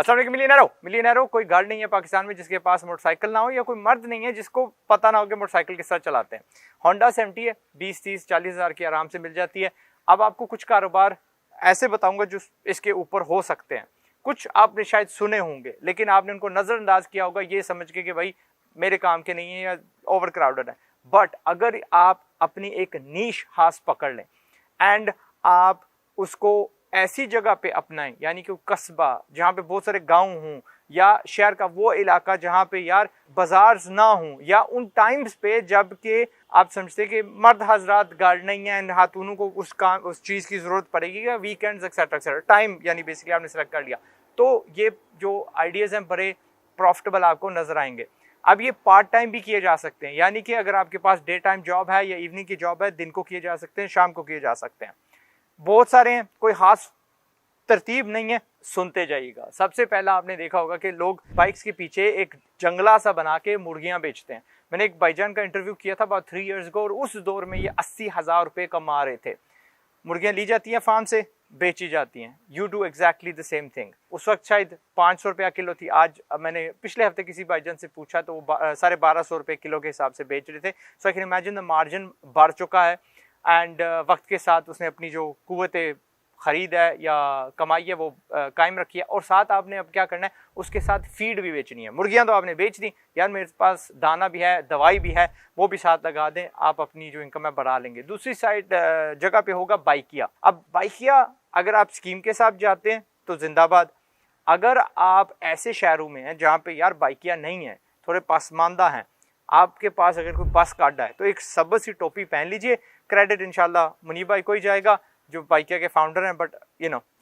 अस्सलाम वालेकुम मिलियनेरो कोई घर नहीं है पाकिस्तान में जिसके पास मोटरसाइकिल ना हो, या कोई मर्द नहीं है जिसको पता ना हो कि मोटरसाइकिल किस तरह चलाते हैं। होंडा 70 है, 20-30-40 हज़ार की आराम से मिल जाती है। अब आपको कुछ कारोबार ऐसे बताऊंगा जो इसके ऊपर हो सकते हैं। कुछ आपने शायद सुने होंगे लेकिन आपने उनको नज़रअंदाज किया होगा ये समझ के कि भाई मेरे काम के नहीं है या ओवर क्राउडेड है। बट अगर आप अपनी एक नीश हाथ पकड़ लें एंड आप उसको ऐसी जगह पे अपनाएं, यानी कि कस्बा जहाँ पे बहुत सारे गांव हों, या शहर का वो इलाका जहाँ पे यार बाजार ना हो, या उन टाइम्स पे जब के आप समझते कि मर्द हजरात गार्डनिंग है एंड खातूनों को उस चीज़ की ज़रूरत पड़ेगी, या वीकेंड्स एक्सेट्रा एक्सेट्रा टाइम, यानी बेसिकली आपने सेलेक्ट कर लिया, तो ये जो आइडियाज़ हैं बड़े प्रॉफिटेबल आपको नजर आएंगे। अब ये पार्ट टाइम भी किए जा सकते हैं, यानी कि अगर आपके पास डे टाइम जॉब है या इवनिंग की जॉब है, दिन को किए जा सकते हैं, शाम को किए जा सकते हैं। बहुत सारे हैं, कोई खास तरतीब नहीं है, सुनते जाइएगा। सबसे पहला आपने देखा होगा कि लोग बाइक्स के पीछे एक जंगला सा बना के मुर्गियां बेचते हैं। मैंने एक भाईजान का इंटरव्यू किया था अबाउट 3 years ago, और उस दौर में ये 80,000 रुपये कमा रहे थे। मुर्गियां ली जाती हैं फार्म से, बेची जाती हैं। You do exactly the same thing. उस वक्त शायद 500 रुपया किलो थी, आज मैंने पिछले हफ्ते किसी भाईजान से पूछा तो वो 1250 रुपये किलो के हिसाब से बेच रहे थे। So I can imagine the margin बढ़ चुका है एंड वक्त के साथ उसने अपनी जो कुव्वत ख़रीद है या कमाई है वो कायम रखी है। और साथ आपने अब क्या करना है, उसके साथ फीड भी बेचनी है। मुर्गियां तो आपने बेच दी, यार मेरे पास दाना भी है, दवाई भी है, वो भी साथ लगा दें, आप अपनी जो इनकम है बढ़ा लेंगे। दूसरी साइड जगह पे होगा बाइकिया। अब बाइकिया अगर आप स्कीम के साथ जाते हैं तो जिंदाबाद। अगर आप ऐसे शहरों में हैं जहाँ पे यार बाइकिया नहीं है, थोड़े पसमानदा हैं, आपके पास अगर कोई बस काटा है तो एक सबस सी टोपी पहन लीजिए। क्रेडिट इंशाल्लाह मुनीब भाई को ही जाएगा जो बाइकिया के फाउंडर हैं, बट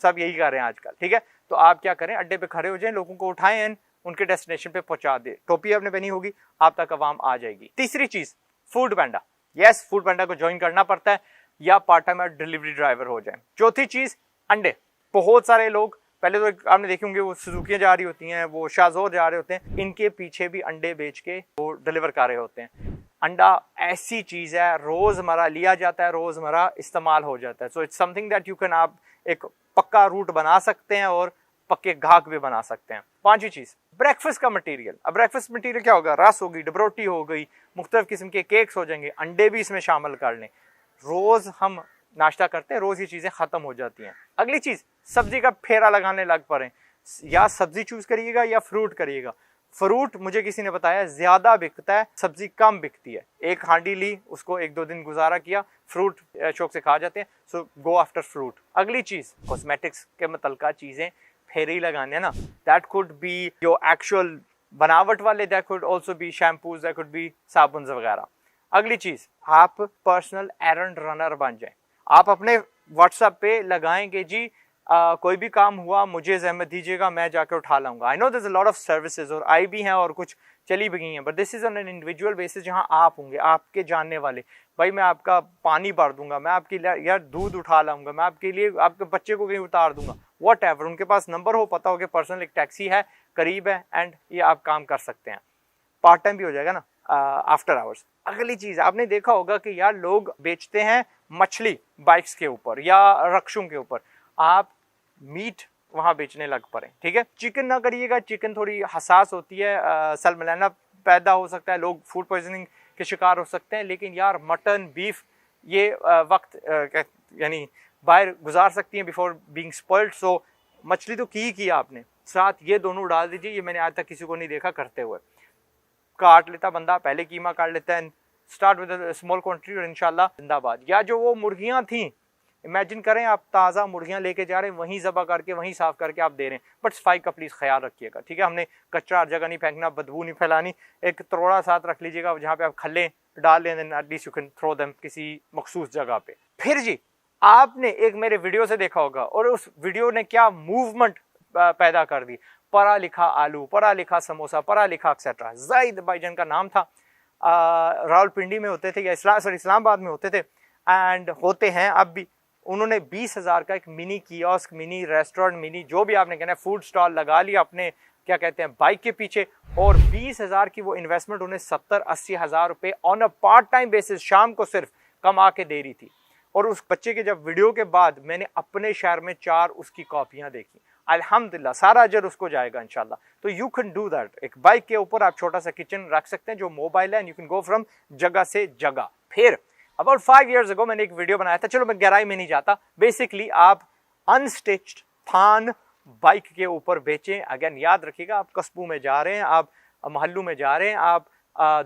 सब यही कर रहे हैं आजकल। ठीक है, तो आप क्या करें, अड्डे पे खड़े हो जाएं, लोगों को उठाएं एंड उनके डेस्टिनेशन पे पहुंचा दे। टोपी आपने पहनी होगी, आप तक आवाम आ जाएगी। तीसरी चीज, फूड पैंडा। यस, फूड पैंडा को ज्वाइन करना पड़ता है या पार्ट टाइम डिलीवरी ड्राइवर हो जाए। चौथी चीज, अंडे। बहुत सारे लोग पहले तो आपने देखे होंगे वो सुजुकियां जा रही होती हैं, वो शाहजोर जा रहे होते हैं, इनके पीछे भी अंडे बेच के वो डिलीवर कर रहे होते हैं। अंडा ऐसी चीज है, रोजमर्रा लिया जाता है, रोजमर्रा इस्तेमाल हो जाता है। So it's something that you can, आप एक पक्का रूट बना सकते हैं और पक्के गाहक भी बना सकते हैं। पांचवी चीज, ब्रेकफास्ट का मटेरियल। अब ब्रेकफास्ट मटेरियल क्या होगा, रस होगी, डबरोटी हो गई, मुख्तलिफ किस्म के केक्स हो जाएंगे, अंडे भी इसमें शामिल कर लें। रोज हम नाश्ता करते हैं, रोज ये चीजें खत्म हो जाती हैं। अगली चीज, सब्जी का फेरा लगाने लग पड़े, या सब्जी चूज करिएगा या फ्रूट करिएगा। फ्रूट मुझे किसी ने बताया ज्यादा बिकता है, सब्जी कम बिकती है। एक हांडी ली, उसको 1-2 दिन गुजारा किया, फ्रूट शौक से खा जाते हैं। सो गो आफ्टर फ्रूट। अगली चीज, कॉस्मेटिक्स के मुतल्लिका चीजें फेरे ही लगाने ना, दैट कुड बी जो एक्चुअल बनावट वाले, that could also be shampoos, that could be साबुन वगैरह। अगली चीज, आप पर्सनल एरंड रनर बन जाए। आप अपने व्हाट्सएप पे लगाएंगे जी कोई भी काम हुआ मुझे जहमत दीजिएगा, मैं जाकर उठा लाऊंगा। I know there is a lot of services और आई भी हैं और कुछ चली भी गई हैं, but this is on an individual basis जहां आप होंगे, आपके जानने वाले। भाई मैं आपका पानी भर दूंगा, मैं आपके लिए यार दूध उठा लाऊंगा, मैं आपके लिए आपके बच्चे को कहीं उतार दूंगा, वट एवर। उनके पास नंबर हो, पता हो कि पर्सनल एक टैक्सी है, करीब है, एंड ये आप काम कर सकते हैं। पार्ट टाइम भी हो जाएगा ना, आफ्टर आवर्स। अगली चीज, आपने देखा होगा कि यार लोग बेचते हैं मछली बाइक्स के ऊपर या रक्षों के ऊपर, आप मीट वहां बेचने लग पड़े। ठीक है, चिकन ना करिएगा, चिकन थोड़ी हसास होती है, सल्मोनेला पैदा हो सकता है, लोग फूड पॉइजनिंग के शिकार हो सकते हैं। लेकिन यार मटन, बीफ ये वक्त यानी बाहर गुजार सकती हैं बिफोर बीइंग स्पॉइल्ड। सो मछली तो की आपने, साथ ये दोनों डाल दीजिए। ये मैंने आज तक किसी को नहीं देखा करते हुए। काट लेता बंदा, पहले कीमा काट लेता है, स्टार्ट विद स्मॉल क्वांटिटी और इंशाल्लाह जिंदाबाद। या जो वो मुर्गियां थी, इमेजिन करें आप ताज़ा मुर्गियां लेके जा रहे हैं, वहीं ज़बा करके वहीं साफ करके आप दे रहे हैं। बट सफाई का प्लीज़ ख्याल रखिएगा। ठीक है, हमने कचरा हर जगह नहीं फेंकना, बदबू नहीं फैलानी। एक तरोड़ा साथ रख लीजिएगा जहाँ पे आप खल्ले डाल लें, then at least you can throw them किसी मखसूस जगह पे। फिर जी, आपने एक मेरे वीडियो से देखा होगा और उस वीडियो ने क्या मूवमेंट पैदा कर दी। पढ़ा लिखा आलू, पढ़ा लिखा समोसा, पढ़ा लिखा एक्सेट्रा। जाहिद भाईजान का नाम था, रावलपिंडी में होते थे या इस्लामाबाद में होते थे एंड होते हैं अब भी। उन्होंने 20,000 का एक mini kiosk, mini restaurant, mini जो भी आपने कहना है फूड स्टॉल लगा लिया अपने क्या कहते हैं बाइक के पीछे, और 20,000 की वो इन्वेस्टमेंट उन्हें 70-80 हज़ार रुपये on a part time basis शाम को सिर्फ कमा के दे रही थी। और उस बच्चे के जब वीडियो के बाद मैंने अपने शहर में 4 उसकी कॉपियां देखी। अल्हम्दुलिल्लाह सारा अजर उसको जाएगा इंशाल्लाह। तो यू कैन डू दैट। एक बाइक के ऊपर आप छोटा सा किचन रख सकते हैं जो मोबाइल है, and you can go from जगह से जगह। फिर अबाउट 5 years ago मैंने एक वीडियो बनाया था, चलो मैं गहराई में नहीं जाता। बेसिकली आप अनस्टिच्ड थान बाइक के ऊपर बेचें। अगेन याद रखिएगा, आप कस्बों में जा रहे हैं, आप मोहल्लों में जा रहे हैं, आप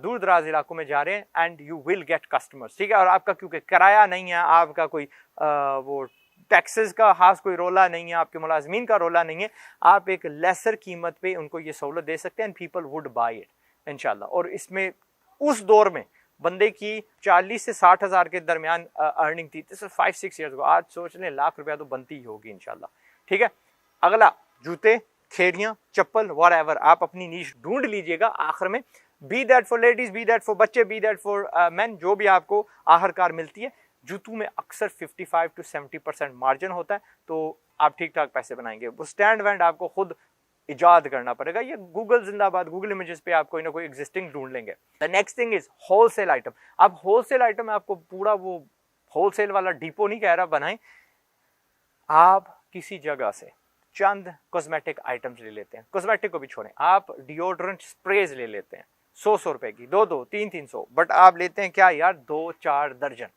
दूर दराज इलाकों में जा रहे हैं, and you will get customers, ठीक है। और आपका क्योंकि किराया नहीं है, आपका कोई वो टैक्सेस का खास कोई रोला नहीं है, आपके मुलाजमीन का रोला नहीं है, आप एक लेसर कीमत पे उनको ये सहूलत दे सकते हैं, and people would buy it इंशाल्लाह। और इसमें उस दौर में बंदे की 40 से 60 हज़ार के दरमियान अर्निंग थी, 5-6 years को। आज सोच लें लाख रुपया तो बनती ही होगी इंशाल्लाह, ठीक है। अगला, जूते, खेड़ियाँ, चप्पल, व्हाटएवर, आप अपनी नीश ढूंढ लीजिएगा। आखिर में be that for ladies, be that for बच्चे, बी दैट फॉर मैन, जो भी आपको आखिरकार मिलती है। जूतों में अक्सर 55 to 70% मार्जिन होता है, तो आप ठीक ठाक पैसे बनाएंगे। वो स्टैंड वैंड आपको खुद इजाद करना पड़ेगा, ये गूगल जिंदाबाद, गूगल इमेजेस पे आप कोई ना कोई एग्जिस्टिंग ढूंढ लेंगे। The next thing is wholesale item. अब होलसेल आइटम में आपको पूरा वो होलसेल वाला डिपो नहीं कह रहा बनाएं, आप किसी जगह से चंद कॉस्मेटिक आइटम्स ले लेते हैं। कॉस्मेटिक को भी छोड़ें, आप डिओड्रेंट स्प्रेज ले लेते हैं 100 रुपए की, 200, 300, बट आप लेते हैं क्या यार 2-4 दर्जन।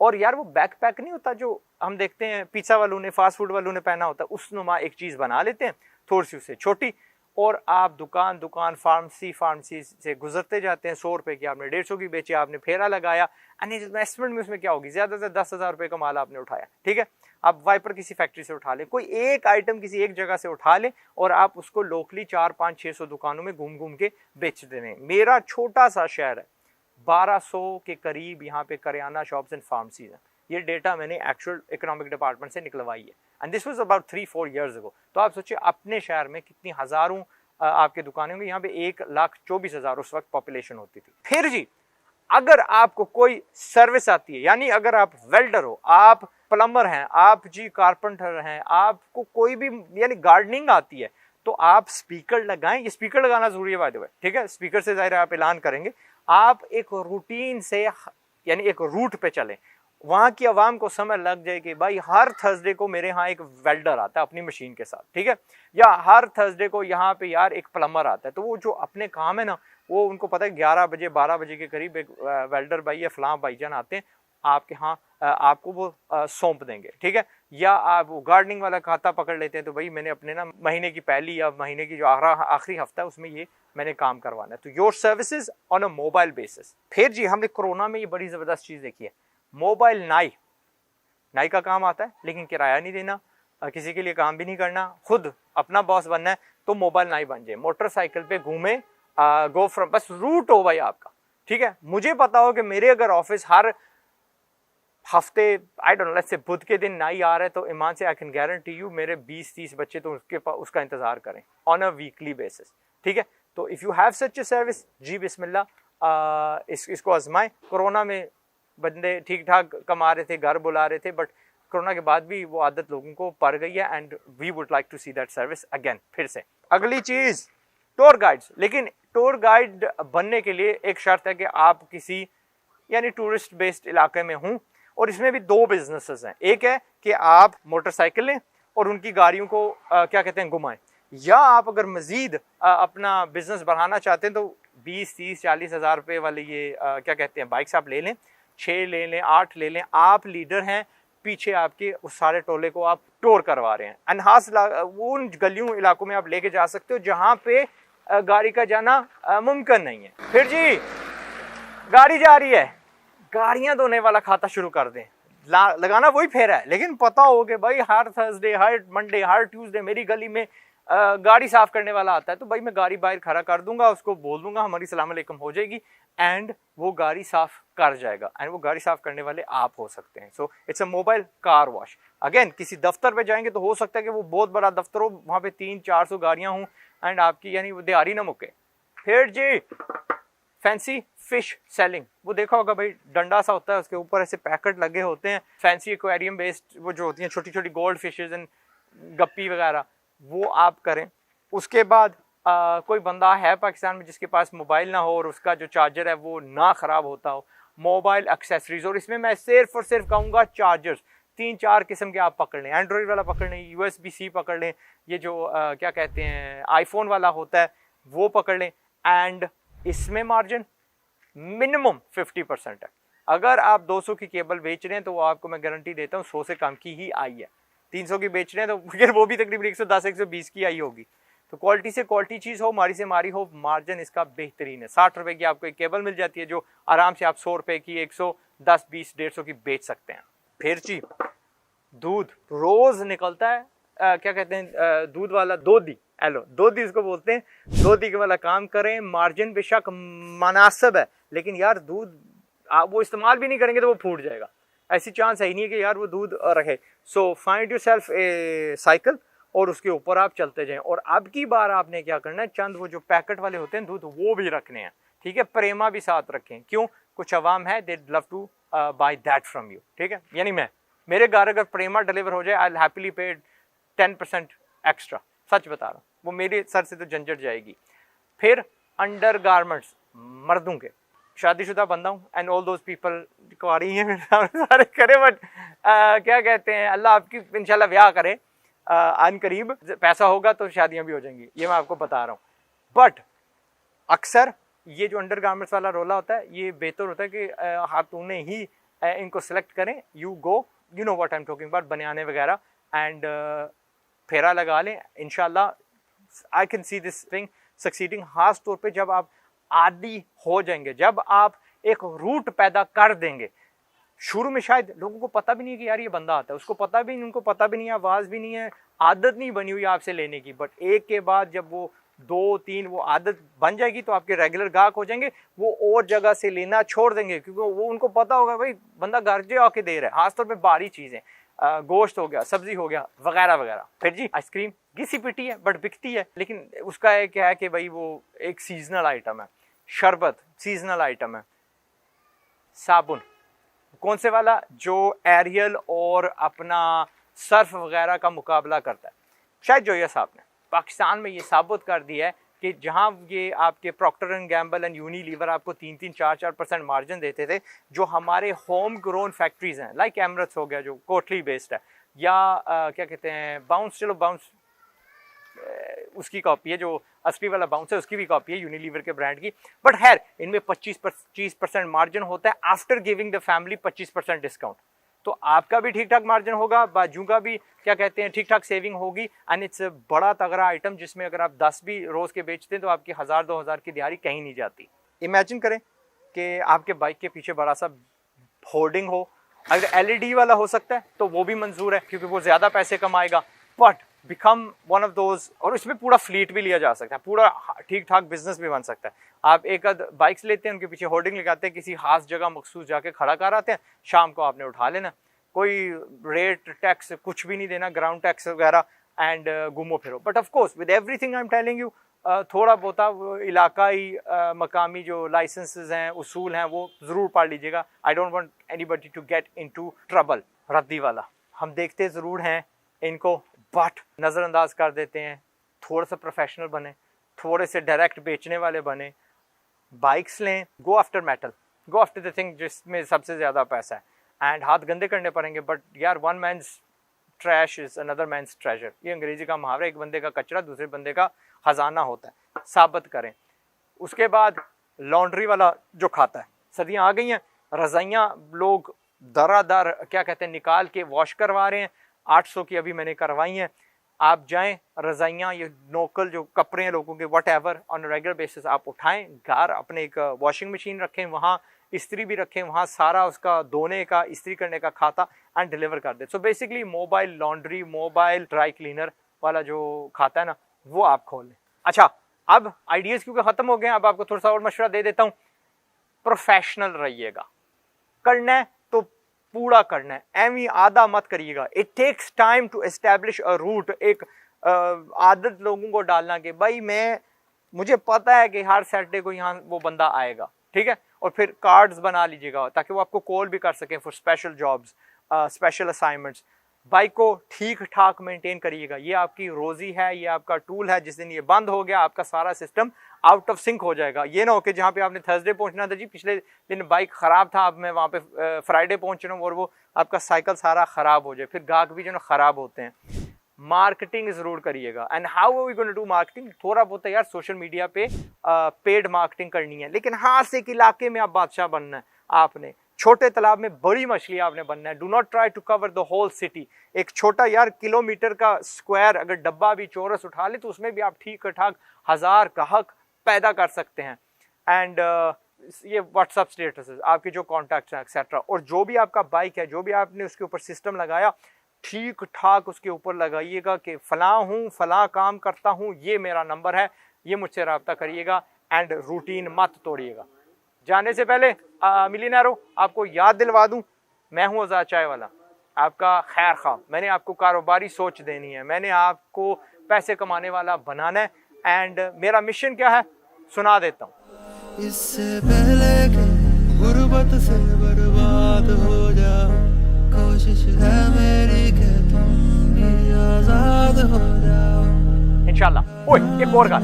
और यार वो बैकपैक नहीं होता जो हम देखते हैं पिज्जा वालों ने, फास्ट फूड वालों ने पहना होता है, उस नुमा एक चीज बना लेते हैं थोड़ी सी उससे छोटी, और आप दुकान फार्मेसी से गुजरते जाते हैं। 100 रुपए की आपने 150 की बेची, आपने फेरा लगाया, एंड इन्वेस्टमेंट में उसमें क्या होगी, ज्यादा से 10,000 रुपए का माल आपने उठाया, ठीक है। आप वाइपर किसी फैक्ट्री से उठा लें, कोई एक आइटम किसी एक जगह से उठा लें, और आप उसको लोकली 4-5-600 दुकानों में घूम घूम के बेच दें। मेरा छोटा सा शहर है, 1200 के करीब यहाँ पे करियाना शॉप्स एंड फार्मेसीज हैं। ये डेटा मैंने एक्चुअल इकोनॉमिक डिपार्टमेंट से निकलवाई है, and this was about 3-4 years ago। तो आप सोचिए अपने शहर में कितनी हजारों आपके दुकानें होंगी। यहाँ पे 1,24,000 उस वक्त पॉपुलेशन होती थी। फिर जी, अगर आपको कोई सर्विस आती है, यानी अगर आप वेल्डर हो, आप प्लम्बर हैं, आप जी कारपेंटर हैं, आपको कोई भी यानी गार्डनिंग आती है, तो आप स्पीकर लगाएं। ये स्पीकर लगाना जरूरी है बाय द वे, ठीक है। स्पीकर से जाहिर है आप ऐलान करेंगे। आप एक रूटीन से यानी एक रूट पे चलें, वहां की आवाम को समझ लग जाए कि भाई हर थर्सडे को मेरे यहाँ एक वेल्डर आता है अपनी मशीन के साथ, ठीक है, या हर थर्सडे को यहाँ पे यार एक प्लम्बर आता है। तो वो जो अपने काम है ना, वो उनको पता है 11 बजे 12 बजे के करीब एक वेल्डर भाई या फलां भाईजान आते हैं आपके यहाँ, आपको वो सौंप देंगे, ठीक है। या आप वो गार्डनिंग वाला खाता पकड़ लेते हैं, तो भाई मैंने अपने ना महीने की पहली या महीने की जो आखिरी हफ्ता है उसमें ये मैंने काम करवाना है। तो your services on a mobile basis. फिर जी हमने कोरोना में ये बड़ी जबरदस्त चीज देखी है, मोबाइल नाई का काम आता है, लेकिन किराया नहीं देना, किसी के लिए काम भी नहीं करना, खुद अपना बॉस बनना है, तो मोबाइल नाई बन जाए। मोटरसाइकिल पे घूमे, गो फ्रॉम, बस रूट हो भाई आपका, ठीक है। मुझे पता हो कि मेरे अगर ऑफिस हर हफ्ते I don't know let's say बुध के दिन नाई आ रहा है, तो ईमान से आई कैन गारंटी यू मेरे 20-30 बच्चे तो उसके पास उसका इंतजार करें ऑन अ वीकली बेसिस, ठीक है। तो if you have such a service, जी बिस्मिल्लाह, इसको आजमाएं। कोरोना में बंदे ठीक ठाक कमा रहे थे, घर बुला रहे थे, बट कोरोना के बाद भी वो आदत लोगों को पड़ गई है, and we would like to see that service again. फिर से अगली चीज, टूर गाइड्स। लेकिन टूर गाइड बनने के लिए एक शर्त है कि आप किसी यानी टूरिस्ट बेस्ड इलाके में हों, और इसमें भी 2 बिजनेसेस हैं। एक है कि आप मोटरसाइकिल लें और उनकी गाड़ियों को क्या कहते हैं घुमाएं, या आप अगर मजीद अपना बिजनेस बढ़ाना चाहते हैं तो 20-30-40 हज़ार रुपये वाले ये क्या कहते हैं बाइक्स आप ले लें, 6 ले लें, 8 ले लें। आप लीडर हैं, पीछे आपके उस सारे टोले को आप टूर करवा रहे हैं, अनहास उन गलियों इलाकों में आप लेके जा सकते हो जहां पे गाड़ी का जाना मुमकिन नहीं है। फिर जी गाड़ी जा रही है, गाड़ियां धोने वाला खाता शुरू कर दें। लगाना वही फेरा है, लेकिन पता हो कि भाई हर थर्सडे, हर मंडे, हर ट्यूसडे मेरी गली में गाड़ी साफ करने वाला आता है, तो भाई मैं गाड़ी बाहर खड़ा कर दूंगा, उसको बोल दूंगा हमारी सलाम अलैकुम हो जाएगी, एंड वो गाड़ी साफ कर जाएगा, एंड वो गाड़ी साफ करने वाले आप हो सकते हैं। So it's a mobile car wash. Again किसी दफ्तर पे जाएंगे तो हो सकता है कि वो बहुत बड़ा दफ्तर हो, वहां पे 300-400 गाड़ियां हों, एंड आपकी यानी वो दिहाड़ी ना मुके। फिर जी फैंसी फिश सेलिंग, वो देखा होगा भाई, डंडा सा होता है, उसके ऊपर ऐसे पैकेट लगे होते हैं, फैंसी एक्वेरियम बेस्ड वो जो होती हैं छोटी छोटी गोल्ड फिशेज एंड गप्पी वगैरह, वो आप करें। उसके बाद कोई बंदा है पाकिस्तान में जिसके पास मोबाइल ना हो और उसका जो चार्जर है वो ना ख़राब होता हो, मोबाइल एक्सेसरीज, और इसमें मैं सिर्फ और सिर्फ कहूँगा चार्जर्स। 3-4 किस्म के आप पकड़ लें, एंड्रॉइड वाला पकड़ लें, USB-C पकड़ लें, ये जो क्या कहते हैं आईफोन वाला होता है वो पकड़ लें, एंड इसमें मार्जिन मिनिमम 50% है। अगर आप 200 की केबल बेच रहे हैं तो वो आपको मैं गारंटी देता हूँ 100 से कम की ही आई है। 300 की बेच रहे हैं तो फिर वो भी तकरीबन 110-120 की आई होगी। तो क्वालिटी से क्वालिटी चीज़ हो, मारी से मारी हो, मार्जिन इसका बेहतरीन है। 60 रुपए की आपको एक केबल मिल जाती है जो आराम से आप 100 रुपए की 110, 20, 150 की बेच सकते हैं। फिर जी दूध रोज निकलता है, क्या कहते हैं दूध वाला दोधी, हेलो दोधी इसको बोलते हैं, दोधी के वाला काम करें। मार्जिन बेशक मुनासिब है लेकिन यार दूध आप वो इस्तेमाल भी नहीं करेंगे तो वो फूट जाएगा, ऐसी चांस है ही नहीं कि यार वो दूध रहे। सो फाइंड योरसेल्फ ए साइकिल और उसके ऊपर आप चलते जाएं। और अब की बार आपने क्या करना है, चंद वो जो पैकेट वाले होते हैं दूध वो भी रखने हैं, ठीक है, प्रेमा भी साथ रखें। क्यों, कुछ अवाम है they love to buy that from you, ठीक है। यानी मेरे घर अगर प्रेमा डिलीवर हो जाए आई विल हैप्पीली पे 10% एक्स्ट्रा, सच बता रहा हूँ, वो मेरे सर से तो झंझट जाएगी। फिर अंडर गारमेंट्स मर्दों के, शादीशुदा बंदा हूँ एंड ऑल दोज पीपल आ रही हैं सारे करे, बट क्या कहते हैं अल्लाह आपकी इंशाल्लाह ब्याह करे आन करीब, पैसा होगा तो शादियां भी हो जाएंगी, ये मैं आपको बता रहा हूँ। बट अक्सर ये जो अंडर गारमेंट्स वाला रोला होता है ये बेहतर होता है कि हाथों ही इनको सेलेक्ट करें, you go, you know what I am talking about, बनियाने वगैरह, एंड फेरा लगा लें। इंशाल्लाह I can see this thing succeeding, खास तौर पे जब आप आदी हो जाएंगे, जब आप एक रूट पैदा कर देंगे। शुरू में शायद लोगों को पता भी नहीं कि यार ये बंदा आता है, उसको पता भी नहीं, उनको पता भी नहीं है, आवाज़ भी नहीं है, आदत नहीं बनी हुई आपसे लेने की। बट एक के बाद जब वो 2-3 वो आदत बन जाएगी तो आपके रेगुलर गाहक हो जाएंगे, वो और जगह से लेना छोड़ देंगे क्योंकि वो उनको पता होगा भाई बंदा घर जो आके दे रहा है, खासतौर पर बाहरी चीज़ें, गोश्त हो गया, सब्जी हो गया वगैरह वगैरह। फिर जी आइसक्रीम घिसी पिटी है बट बिकती है, लेकिन उसका एक क्या है कि भाई वो एक सीजनल आइटम है, शरबत सीजनल आइटम है, साबुन कौन से वाला जो एरियल और अपना सर्फ वगैरह का मुकाबला करता है। शायद जोया साहब ने पाकिस्तान में ये साबित कर दिया है कि जहां ये आपके Procter and Gamble and Unilever आपको 3-3, 4-4% मार्जिन देते थे, जो हमारे होम ग्रोन फैक्ट्रीज हैं लाइक एमरट्स हो गया जो कोटली बेस्ड है, या क्या कहते हैं बाउंस, चलो बाउंस उसकी कॉपी है, जो असली वाला बाउंस है उसकी भी कॉपी है यूनिलीवर के ब्रांड की, बट खैर इनमें 25% मार्जिन होता है after giving the family 25% discount. तो आपका भी ठीक ठाक मार्जिन होगा, बाजू का भी क्या कहते हैं ठीक ठाक सेविंग होगी, एंड इट्स बड़ा तगड़ा आइटम जिसमें अगर आप 10 भी रोज के बेचते हैं तो आपकी 1000-2000 की दिहाड़ी कहीं नहीं जाती। इमेजिन करें कि आपके बाइक के पीछे बड़ा सा होर्डिंग हो, अगर LED वाला हो सकता है तो वो भी मंजूर है क्योंकि वो ज्यादा पैसे कमाएगा, but become one of those, और इसमें पूरा फ्लीट भी लिया जा सकता है, पूरा ठीक ठाक बिजनेस भी बन सकता है। आप एक बाइक्स लेते हैं, उनके पीछे होर्डिंग लगाते हैं, किसी खास जगह मखसूस जाके खड़ा कर आते हैं, शाम को आपने उठा लेना, कोई रेट टैक्स कुछ भी नहीं देना, ग्राउंड टैक्स वगैरह, एंड घूमो फिरो। But of course with everything I am telling you, थोड़ा बहुत इलाकाई मकामी जो लाइसेंसेस हैं, उसूल हैं, वो ज़रूर पढ़ लीजिएगा। I don't want anybody to get into trouble. रद्दी वाला हम देखते ज़रूर हैं इनको, बट नज़रअंदाज कर देते हैं। थोड़ा सा प्रोफेशनल बने, थोड़े से डायरेक्ट बेचने वाले बने, बाइक्स लें, go after metal, go after the thing जिसमें सबसे ज़्यादा पैसा है, एंड हाथ गंदे करने पड़ेंगे, बट यार one man's trash is another man's treasure, ये अंग्रेजी का मुहावरा, एक बंदे का कचरा दूसरे बंदे का खजाना होता है, साबित करें। उसके बाद लॉन्ड्री वाला जो खाता है, सर्दियाँ आ गई हैं, रज़ाइयाँ लोग दरादर क्या कहते हैं निकाल के वॉश करवा रहे हैं, 800 की अभी मैंने करवाई हैं। आप जाएं, रज़ाइयाँ ये नोकल जो कपड़े हैं लोगों के what ever on regular basis आप उठाएं, घर अपने एक वॉशिंग मशीन रखें, वहाँ इस्त्री भी रखें, वहाँ सारा उसका धोने का इस्त्री करने का खाता एंड डिलीवर कर दे। So basically mobile laundry, mobile dry cleaner वाला जो खाता है ना, वो आप खोल लें। अच्छा, अब आइडियाज़ क्योंकि ख़त्म हो गए, अब आपको थोड़ा सा और मशवरा दे देता हूँ। प्रोफेशनल रहिएगा, करना है तो पूरा करना है, एवं आधा मत करिएगा। It takes time to establish a route, एक आदत लोगों को डालना कि भाई मुझे पता है कि हर सैटरडे को यहाँ वो बंदा आएगा, ठीक है, और फिर कार्ड्स बना लीजिएगा ताकि वो आपको कॉल भी कर सकें for special jobs, special assignments. Bike को ठीक ठाक मेंटेन करिएगा, ये आपकी रोजी है, ये आपका टूल है। जिस दिन ये बंद हो गया आपका सारा सिस्टम आउट ऑफ सिंक हो जाएगा। ये ना हो कि जहाँ पे आपने थर्सडे पहुंचना था जी, पिछले दिन बाइक खराब था, अब मैं वहाँ पे फ्राइडे पहुंच रहा हूँ और वो आपका साइकिल सारा खराब हो जाए, फिर गाहक भी जो ना खराब होते हैं। मार्केटिंग जरूर करिएगा। And how are we going to do marketing? थोड़ा बहुत यार सोशल मीडिया पे पेड मार्केटिंग करनी है, लेकिन हाँ से एक इलाके में आप बादशाह बनना है। आपने छोटे तालाब में बड़ी मछली आपने बनना है। Do not try to cover the whole city. एक छोटा यार किलोमीटर का स्क्वायर अगर डब्बा भी चौरस उठा ले तो उसमें भी आप ठीक ठाक 1000 ग्राहक पैदा कर सकते हैं। एंड ये व्हाट्सअप स्टेटस, आपके जो कॉन्टैक्ट्स हैं एक्सेट्रा, और जो भी आपका बाइक है, जो भी आपने उसके ऊपर सिस्टम लगाया, ठीक ठाक उसके ऊपर लगाइएगा कि फलां हूँ, फलां काम करता हूँ, ये मेरा नंबर है, ये मुझसे रब्ता करिएगा। एंड रूटीन मत तोड़िएगा। जाने से पहले मिलियनेरो आपको याद दिलवा दूं, मैं हूं आजाद चाय वाला, आपका खैर खा। मैंने आपको कारोबारी सोच देनी है, मैंने आपको पैसे कमाने वाला बनाना है। एंड मेरा मिशन क्या है सुना देता हूं। इससे पहले कि गुर्बत से बर्बाद हो जाओ, कोशिश है मेरी कि तुम भी आजाद हो जाओ इंशाल्लाह। ओए एक और बात,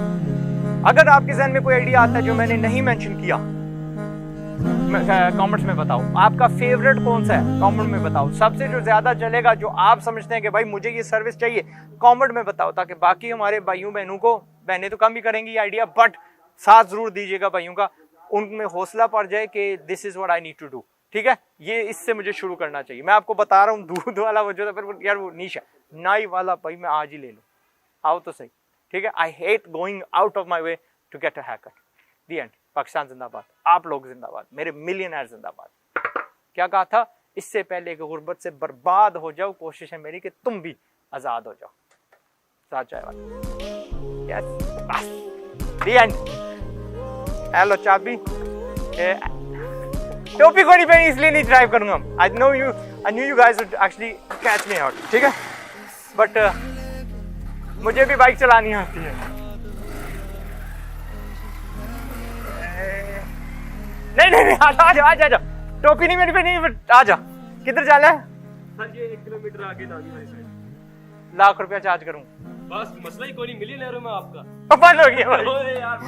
अगर आपके जहन में कोई आइडिया आता है जो मैंने नहीं मेंशन किया, कमेंट्स में बताओ। आपका फेवरेट कौन सा है कमेंट में बताओ। सबसे जो ज्यादा चलेगा, जो आप समझते हैं कि भाई मुझे ये सर्विस चाहिए, कमेंट में बताओ, ताकि बाकी हमारे भाइयों बहनों को, बहनें तो कम ही करेंगी ये आइडिया, बट साथ जरूर दीजिएगा भाइयों का, उनमें हौसला पड़ जाए कि this is what I need to do. ठीक है, ये इससे मुझे शुरू करना चाहिए। मैं आपको बता रहा हूँ, दूध वाला वो जो था, फिर यार वो नीश है, नाई वाला भाई मैं आज ही ले लूँ, आओ तो सही। ठीक है, I hate going out of my way to get a hair cut. The end. Pakistan जिंदाबाद, आप लोग जिंदाबाद, मेरे मिलियनर जिंदाबाद। क्या कहा था? इससे पहले कि गुर्बत से बर्बाद हो जाओ, कोशिश है मेरी कि तुम भी आजाद हो जाओ। साथ चाय वाला। यस, बस द एंड। हेलो चाबी, टोपी को नहीं पहनी इसलिए नहीं ड्राइव करूंगा। I knew you guys would actually catch me out. ठीक है, बट मुझे भी बाइक चलानी आती है। नहीं आ जा। टोपी नहीं मेरी पे नहीं, आ जा। किधर जाना है? सर ये 1 किलोमीटर आगे नानी भाई साइड। लाख रुपया चार्ज करूं? बस मसला ही कोई नहीं, मिलियनेयर हूं मैं आपका। बंद हो गया भाई। ओए यार